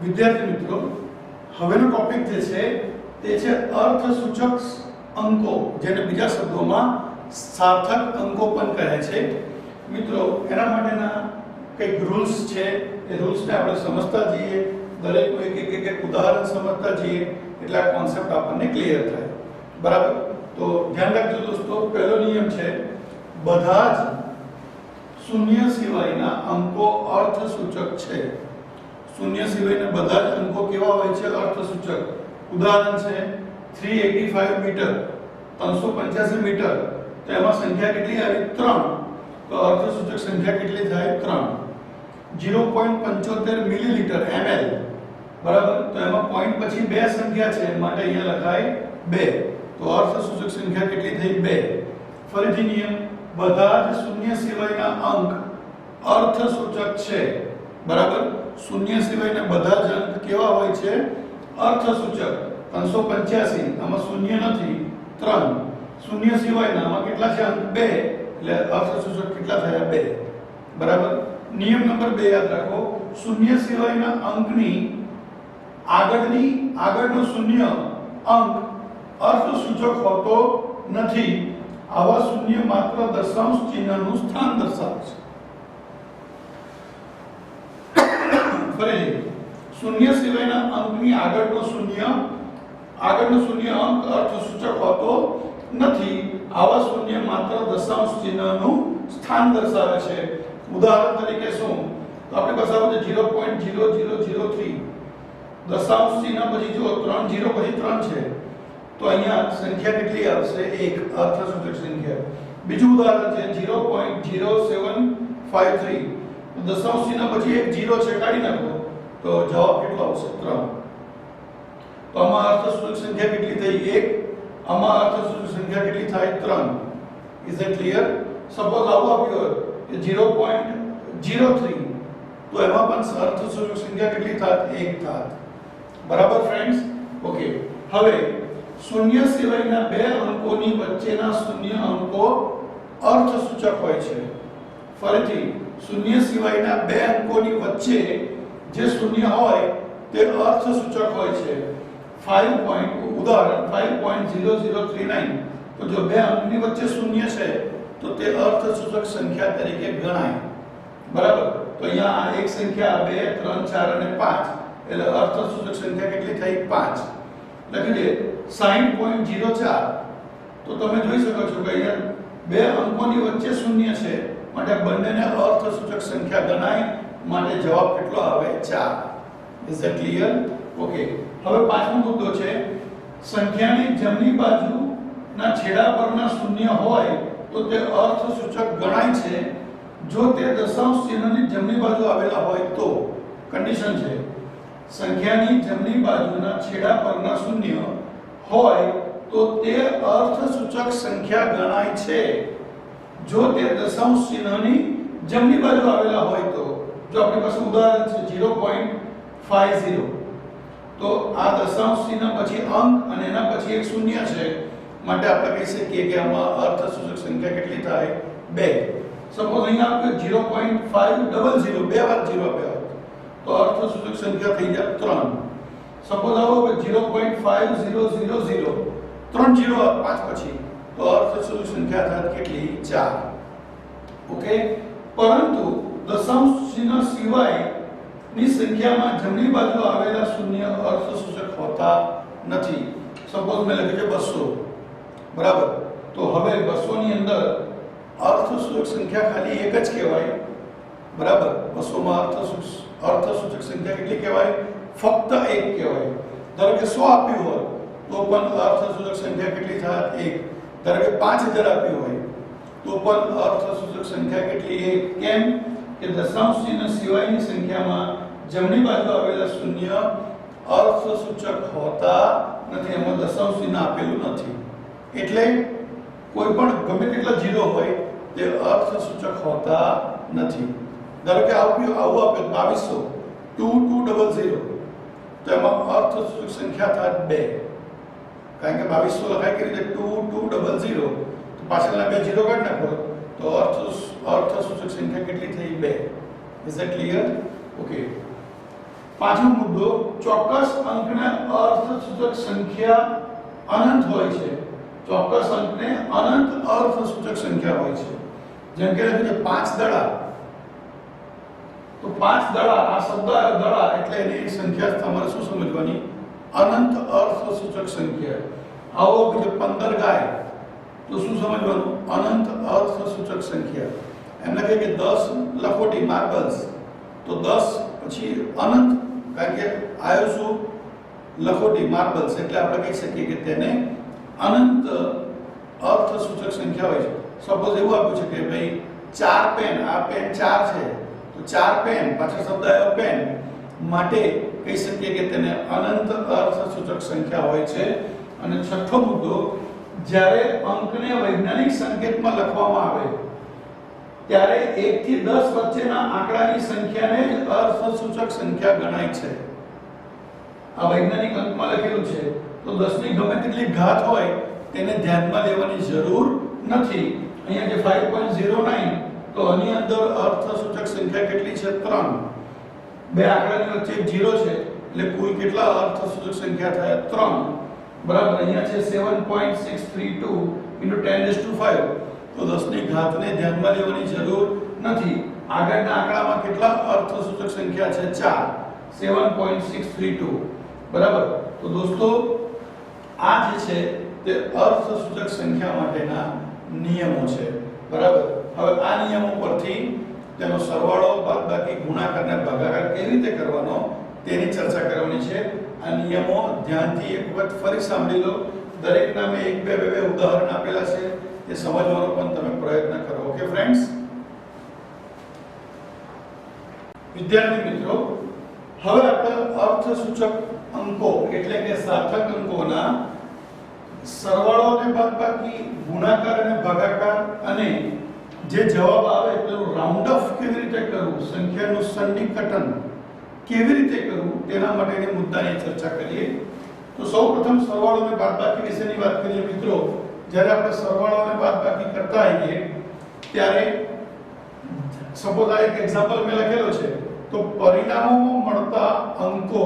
વિદ્યાર્થી મિત્રો, હવેનો ટોપિક જે છે તે છે અર્થસૂચક અંકો, જેને બીજા શબ્દોમાં સાર્થક અંકો પણ કહે છે. મિત્રો, એના માટેના કંઈક રૂલ્સ છે, એ રૂલ્સને આપણે સમજતા જઈએ, દરેકનું એક ઉદાહરણ સમજતા જઈએ એટલે આ કોન્સેપ્ટ આપણને ક્લિયર થાય. બરાબર? તો ધ્યાન રાખજો દોસ્તો, પહેલો નિયમ છે બધા જ શૂન્ય સિવાયના અંકો અર્થસૂચક છે. શૂન્ય સિવાયના બધા જ અંકો કેવા હોય છે? અર્થસૂચક. ઉદાહરણ છે 385 મીટર, 385 મીટર, તો એમાં સંખ્યા કેટલી આવી? 3. તો અર્થસૂચક સંખ્યા કેટલી થાય? 3. 0.75 મિલીલીટર ml, બરાબર? તો એમાં પોઈન્ટ પછી બે સંખ્યા છે માટે અહીંયા લખાય 2. તો અર્થસૂચક સંખ્યા કેટલી થઈ? 2. ફરીથી નિયમ, બધા જ શૂન્ય સિવાયના અંક અર્થસૂચક છે. બરાબર? શૂન્ય સિવાયના બધા જ અંક કેવા હોય છે? અર્થસૂચક. 385 આમાં શૂન્ય નથી, 3. શૂન્ય સિવાયના આમાં કેટલા છે અંક? 2. એટલે અર્થસૂચક કેટલા થયા? 2. બરાબર? નિયમ નંબર 2 યાદ રાખો, શૂન્ય સિવાયના અંકની આગળનો શૂન્ય અંક અર્થસૂચક હોતો નથી. આવા શૂન્ય માત્ર દશાંશ ચિહ્નનું સ્થાન દર્શાવે છે. ફરી, શૂન્ય સિવાયના અંકની આગળનો શૂન્ય અંક અર્થસૂચક હોતો નથી. આવા શૂન્ય માત્ર દશાંશ ચિહ્નનું સ્થાન દર્શાવે છે. ઉદાહરણ તરીકે શું? તો આપણે બતાવો છે 0.0003, દશાંશ ચિહ્ન પછી જો 3 0 પછી 3 છે, તો અહીંયા સંખ્યા કેટલી આવશે? 1, અર્થસૂચક સંખ્યા. બીજું ઉદાહરણ છે 0.0753, દશાંશ ચિહ્ન પછી એક 0 છે, કાઢી નાખો તો જવાબ કેટલો આવશે? 3. તો આમાં અર્થસૂચક સંખ્યા કેટલી થઈ? 1. આમાં અર્થસૂચક સંખ્યા કેટલી થાય? 3. Is it clear? સપોઝ આવું આપ્યું કે 0.03, તો એમાં પણ અર્થસૂચક સંખ્યા કેટલી થાત? 1 થાત. બરાબર ફ્રેન્ડ્સ? ઓકે. હવે શૂન્ય સિવાયના બે અંકોની વચ્ચેના શૂન્ય અંકો અર્થસૂચક હોય છે. ફરીથી, શૂન્ય સિવાયના બે અંકોની વચ્ચે જે શૂન્ય હોય તે અર્થસૂચક હોય છે. 5 ઉદાહરણ 5.0039, તો જો બે અંકની વચ્ચે શૂન્ય છે તો તે અર્થસૂચક સંખ્યા તરીકે ગણાય. બરાબર? તો અહીંયા આ એક સંખ્યા 2, 3, 4 અને 5, એટલે અર્થસૂચક સંખ્યા કેટલી થઈ? 5. લખી દે 60.04. તો તમે જોઈ શકો છો કે અહીંયા બે અંકોની વચ્ચે શૂન્ય છે માટે બંનેને અર્થસૂચક સંખ્યા ગણાય, માટે જવાબ કેટલો આવે? 4. Is it clear? ઓકે. હવે પાંચમો મુદ્દો છે, સંખ્યાની જમણી બાજુના છેડા પરના શૂન્ય હોય તો તે અર્થસૂચક ગણાય છે જો તે દશાંશ ચિહ્નની જમણી બાજુ આવેલા હોય તો. કન્ડિશન છે, સંખ્યાની જમણી બાજુના છેડા પરના શૂન્ય હોય તો તે અર્થસૂચક સંખ્યા ગણાય છે જો તે દશાંશ ચિહ્નની જમણી બાજુ આવેલા હોય તો. જો આપણી પાસે ઉદાહરણ છે 0.50, તો આ દશાંશ ચિહ્ન પછી અંક અને એના પછી એક શૂન્ય છે માટે આપણે કહી શકીએ કે આમાં અર્થસૂચક સંખ્યા કેટલી થાય? 2. સપોઝ અહીંયા આપણે 0.500, બે વાર 0 આપ્યા તો અર્થસૂચક સંખ્યા થઈ જાય 3. સપોઝ આવો કે 0.5000, 3 0 5 પછી, તો અર્થસૂચક સંખ્યા થાય કેટલી? 4. ઓકે. પરંતુ દશાંશ ચિહ્ન સિવાયની સંખ્યામાં જમણી બાજુ આવેલા શૂન્ય અર્થસૂચક હોતા નથી. સપોઝ મેં લખ્યું છે 200. બરાબર? તો હવે 200 ની અંદર અર્થસૂચક સંખ્યા ખાલી એક જ કહેવાય. બરાબર? 200 માં અર્થસૂચક સંખ્યા કેટલી કહેવાય? ફક્ત 1 કહેવાય. ધારો કે 100 આપ્યું હોય તો પણ અર્થસૂચક સંખ્યા કેટલી થાય? 1. ધારો કે 5000 આપ્યું હોય તો પણ અર્થસૂચક સંખ્યા કેટલી? 1. કેમ? કે દશાંશ ચિહ્ન સિવાયની સંખ્યામાં જમણી બાજુ આવેલા શૂન્ય અર્થસૂચક હોતા નથી. એમાં દશાંશ ચિહ્ન આપેલું નથી, એટલે કોઈ પણ ગમે તેટલા 0 હોય તે અર્થસૂચક હોતા નથી. ધારો કે આવું આપ્યું 2200, 2200, તો એમાં અર્થસૂચક સંખ્યા થાય 2. કારણ કે 2200 લખાય કે રીતે 2200, તો પાછળના બે 0 કાઢી નાખો તો અર્થસૂચક સંખ્યા કેટલી થઈ? 2. Is it clear? ઓકે. પાંચમો મુદ્દો, ચોક્કસ અંકને અર્થસૂચક સંખ્યા અનંત હોય છે. ચોક્કસ અંકને અનંત અર્થસૂચક સંખ્યા હોય છે. જેમ કે લખ્યું છે 5 દડા, તો 5 દડા, આ શબ્દ દડા એટલે એની સંખ્યા તમારે શું સમજવાની? અનંત અર્થસૂચક સંખ્યા. આવો કે 15 ગાય, તો શું સમજવાનું? અનંત અર્થસૂચક સંખ્યા. એમ લખે કે 10 લખોટી માર્બલ્સ, તો 10 પછી અનંત, કારણ કે આયો શું? લખોટી માર્બલ્સ, એટલે આપણે કહી શકીએ કે તેને અનંત અર્થસૂચક સંખ્યા હોય છે. સપોઝ એવું આપ્યું છે કે ભાઈ 4 પેન, આ પેન 4 છે, તો 4 પેન, પાછળ શબ્દ આવ્યો પેન, માટે કહી શકીએ કે તેને અનંત અર્થસૂચક સંખ્યા હોય છે. અને છઠ્ઠો મુદ્દો, જ્યારે અંકને વૈજ્ઞાનિક સંકેતમાં લખવામાં આવે ત્યારે 1 થી 10 વચ્ચેના આંકડાની સંખ્યાને જ અર્થસૂચક સંખ્યા ગણાય છે. આ વૈજ્ઞાનિક અંકમાં લખેલું છે, તો 10 ની ગમે તેટલી ઘાત હોય તેને ધ્યાનમાં લેવાની જરૂર નથી. અહીંયા જે 5.09, તો આની અંદર અર્થસૂચક સંખ્યા કેટલી છે? 3. બે આંકડાની વચ્ચે 0 છે, એટલે કુલ કેટલા અર્થસૂચક સંખ્યા થયા? 3. બરાબર. અહીંયા છે 7.632 * 10⁵. તો 10 ની ઘાતને ધ્યાનમાં લેવાની જરૂર નથી. આગળના આંકડામાં કેટલા અર્થસૂચક સંખ્યા છે? 4. 7.632. બરાબર. તો દોસ્તો આ જે છે તે અર્થસૂચક સંખ્યા માટેના નિયમો છે. બરાબર. હવે આ નિયમો પરથી તેનો સરવાળો, બાદબાકી, ગુણાકાર અને ભાગાકાર કેવી રીતે કરવાનો તેની ચર્ચા કરવાની છે. આ નિયમો ધ્યાનથી એક વખત ફરી સાંભળી લો. દરેકના મેં 1-2 ઉદાહરણ આપેલા છે, તે સમજવાનો પણ તમે પ્રયત્ન કરો. Okay friends? વિદ્યાર્થી મિત્રો, હવે આપણે અર્થસૂચક અંકો એટલે કે સાર્થક અંકોના સરવાળો અને બાદબાકી, ગુણાકાર અને ભાગાકાર, અને જે જવાબ આવે તેનું રાઉન્ડ ઓફ કેવી રીતે કરવું, સંખ્યાનું સન્નિકટન કેવી રીતે કરવું, તેના માટેની મુદ્દાની ચર્ચા કરીએ. તો સૌપ્રથમ સરવાળો અને બાદબાકી વિશેની વાત કરીએ મિત્રો. જ્યારે આપણે સરવાળો અને બાદબાકી કરતા હોઈએ ત્યારે સપોઝ આ એક એક્ઝામ્પલ મેં લખેલો છે, તો પરિણામોમાં મળતા અંકો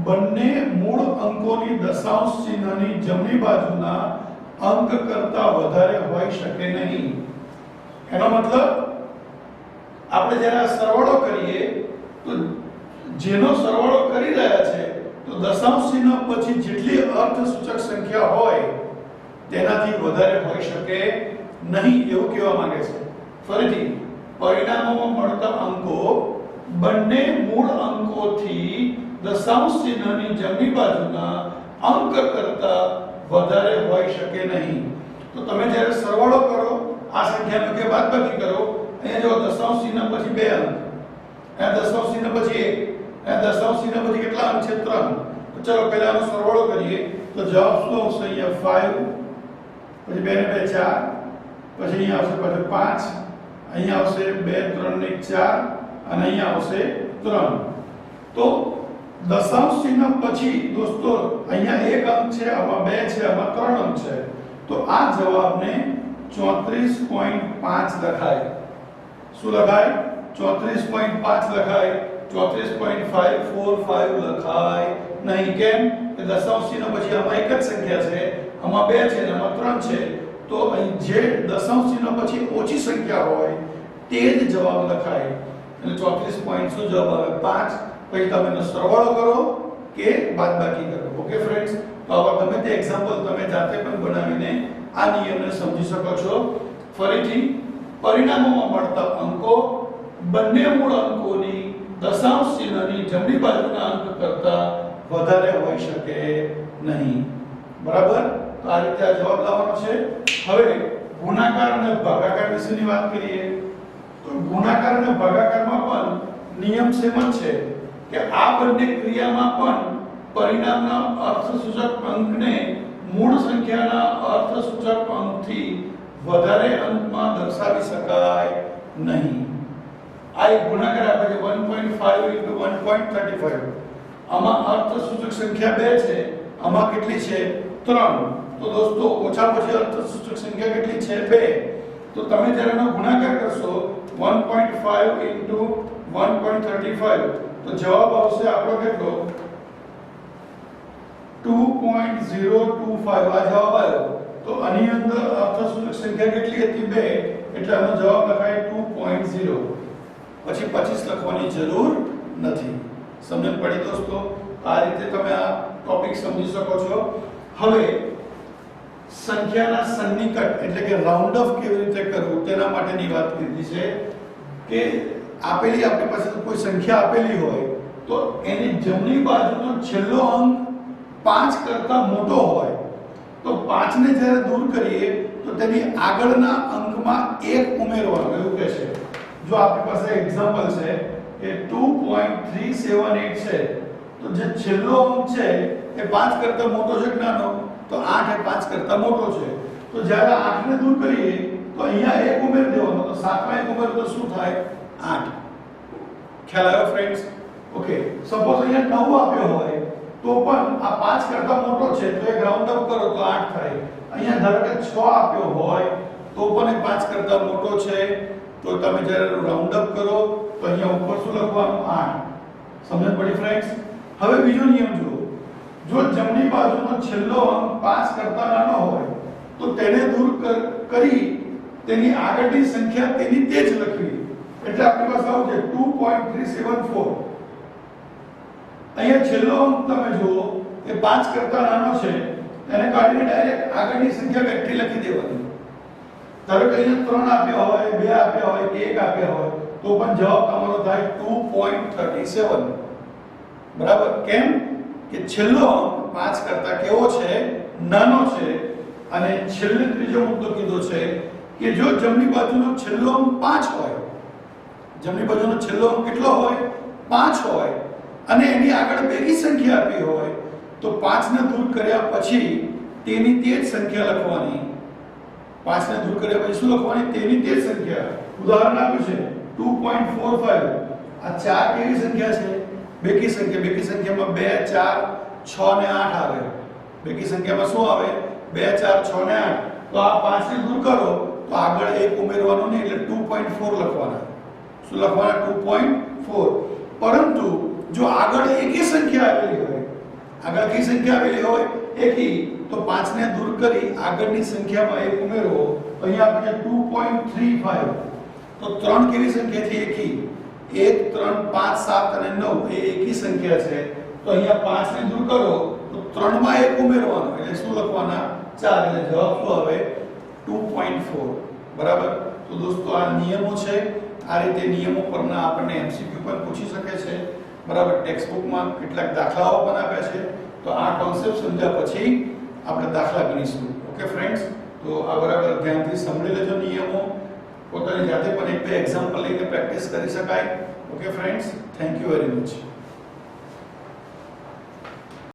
બંને મૂળ અંકોની દશાંશ ચિહ્નની જમણી બાજુના અંક કરતા વધારે હોઈ શકે નહીં. એનો મતલબ આપણે જ્યારે સરવાળો કરીએ તો જેનો સરવાળો કરી રહ્યા છે, તો દશાંશ ચિહ્ન પછી જેટલી અર્થસૂચક સંખ્યા હોય તેનાથી વધારે હોઈ શકે નહીં, એવું કહેવા માંગે છે. ફરીથી, પરિણામોમાં મળતા અંકો બંને મૂળ અંકોથી દશાંશ ચિહ્નની જમણી બાજુના અંક કરતા વધારે હોઈ શકે નહીં. તો તમે જ્યારે સરવાળો કરો, આ સંખ્યાનો કે બાદબાકી કરો, અહીંયા જો દશાંશ ચિહ્ન પછી 2 અંક, અહીંયા દશાંશ ચિહ્ન પછી 1, અહીંયા દશાંશ ચિહ્ન પછી કેટલા અંક છે? 3. તો ચલો પહેલા આનો સરવાળો કરીએ. તો જવાબ શું આવશે? અહીંયા 5, પછી 2 ને 2 4, પછી અહીંયા આવશે પાછળ 5, અહીંયા આવશે 2 3 ને 4, અને અહીંયા આવશે 3. તો દશાંશ ચિહ્ન પછી દોસ્તો અહીંયા 1 અંક છે, આમાં 2 છે, આમાં 3 અંક છે, તો આ જવાબને 34.5 લખાય. શું લખાય? 34.5 લખાય. 34.545 લખાય નહીં. કેમ? કે દશાંશ ચિહ્ન પછી આમાં એક જ સંખ્યા છે, આમાં 2 છે અને આમાં 3 છે, તો અહીં જે દશાંશ ચિહ્ન પછી ઓછી સંખ્યા હોય તે જ જવાબ લખાય. અને 34 શું જવાબ આવે? 5. પછી તમે એનો સરવાળો કરો કે બાદબાકી કરો. Okay friends? તો આવા ગમે તે એક્ઝામ્પલ તમે જાતે પણ બનાવીને આ નિયમને સમજી શકો છો. ફરીથી, પરિણામોમાં મળતા અંકો બંને મૂળ અંકોની દશાંશ ચિહ્નની જમણી બાજુના અંક કરતા વધારે હોઈ શકે નહીં. બરાબર? તો આ રીતે આ જવાબ લાવવાનો છે. હવે ગુણાકાર અને ભાગાકાર વિશેની વાત કરીએ. તો ગુણાકાર અને ભાગાકારમાં પણ નિયમ સેમ જ છે કે આ બંને ક્રિયામાં પણ પરિણામના અર્થસૂચક અંકને મૂળ સંખ્યાના અર્થસૂચક અંકથી વધારે અંકમાં દર્શાવી શકાય નહીં. આ એક ગુણાકાર આપે છે 1.5 * 1.35. આમાં અર્થસૂચક સંખ્યા 2 છે, આમાં કેટલી છે? 3. તો દોસ્તો ઓછામાં ઓછી અર્થસૂચક સંખ્યા કેટલી છે? 2. તો તમે જ્યારે એનો ગુણાકાર કરશો 1.5 * 1.35, તો જવાબ આવશે આપણો કેટલો 2.025 આ જવાબ આવ્યો તો આની અંદર અર્ધસૂચક સંખ્યા કેટલી હતી 2 એટલે આનો જવાબ લખાય 2.0 પછી 25 લખવાની જરૂર નથી સમજણ પડી દોસ્તો આ રીતે તમે આ ટોપિક સમજી શકો છો હવે સંખ્યાના સન્નિકટ એટલે કે રાઉન્ડ ઓફ કેવી રીતે કરવું તેના માટેની વાત કીધી છે કે આપેલી આપણી પાસે કોઈ સંખ્યા આપેલી હોય તો એની જમણી બાજુનો છેલ્લો અંક 5 કરતા મોટો હોય તો 5 ને જ્યારે દૂર કરીએ તો તેની આગળના અંકમાં 1 ઉમેરવાનું એવું કહે છે જો આપણી પાસે એક્ઝામ્પલ છે કે 2.378 છે તો જે છેલ્લો અંક છે એ 5 કરતા મોટો છે કે નાનો તો 8 એ 5 કરતા મોટો છે તો જ્યારે 8 ને દૂર કરીએ તો અહીંયા 1 ઉમેર દેવાનો તો 7 માં 1 ઉમેર તો શું થાય 8 ખ્યાલ આવ્યો ફ્રેન્ડ્સ ઓકે સપોઝ અહીંયા 9 આપ્યો હોય તો પણ આ 5 કરતા મોટો છે તો એક રાઉન્ડ અપ કરો તો 8 થાય અહીંયા ધારો કે 6 આપ્યો હોય તો પણ એ 5 કરતા મોટો છે તો તમે જ્યારે રાઉન્ડ અપ કરો તો અહીંયા ઉપર શું લખવાનું 8 સમજ પડી ફ્રેન્ડ્સ હવે બીજો નિયમ જુઓ જો જમણી બાજુનો છેલ્લો અંક 5 કરતા નાનો હોય તો તેને દૂર કરી તેની આગળની સંખ્યા તેની તે જ લખવી એટલે આપણી પાસે આવું છે 2.374 અહીંયા છેલ્લો અંક તમે જુઓ એ 5 કરતા નાનો છે એને કાઢીને ડાયરેક્ટ આગળની સંખ્યા વેક્ટરી લખી દેવાની ધારો કે અહીંયા 3 આપ્યા હોય 2 આપ્યા હોય કે 1 આપ્યા હોય તો પણ જવાબ તમારો થાય 2.37 બરાબર કેમ કે છેલ્લો અંક 5 કરતા કેવો છે નાનો છે અને છેલ્લે ત્રીજો મુદ્દો કીધો છે કે જો જમણી બાજુનો છેલ્લો અંક 5 હોય જમણી બાજુનો છેલ્લો અંક કેટલો હોય 5 હોય અને એની આગળ બેકી સંખ્યા આપી હોય તો 5 ને દૂર કર્યા પછી તેની તે જ સંખ્યા લખવાની 5 ને દૂર કર્યા પછી શું લખવાની તેની તે જ સંખ્યા ઉદાહરણ આપ્યું છે 2.45 આ 4 કેવી સંખ્યા છે બેકી સંખ્યામાં 2 4 6 ને 8 આવે બેકી સંખ્યામાં શું આવે 2 4 6 ને 8 તો આ 5 ને દૂર કરો તો આગળ 1 ઉમેરવાનું નહીં એટલે 2.4 લખવાના શું લખવાના 2.4 પરંતુ જો આગળ એકી સંખ્યા આવેલી હોય આગળ કઈ સંખ્યા આવેલી હોય એકી તો 5 ને દૂર કરી આગળની સંખ્યામાં 1 ઉમેરવો તો અહીંયા આપણે 2.35 તો 3 કેવી સંખ્યા છે એકી 1 3 5 7 અને 9 એ એકી સંખ્યા છે તો અહીંયા 5 ને દૂર કરો તો 3 માં 1 ઉમેરવાનો એટલે શું લખવાના 4 એટલે જવાબ શું આવે 2.4 બરાબર તો દોસ્તો આ નિયમો છે આ રીતે નિયમો પરના આપણને MCQ પણ પૂછી શકે છે બરાબર ટેક્સ્ટ બુકમાં કેટલાક દાખલાઓ પણ આપ્યા છે તો આ કોન્સેપ્ટ સમજ્યા પછી આપણે દાખલા ગણીશું ઓકે ફ્રેન્ડ્સ તો આ બરાબર ધ્યાનથી સમજી લેજો નિયમો પોતાની જાતે પણ એક બે એક્ઝામ્પલ લઈને પ્રેક્ટિસ કરી શકાય okay friends thank you very much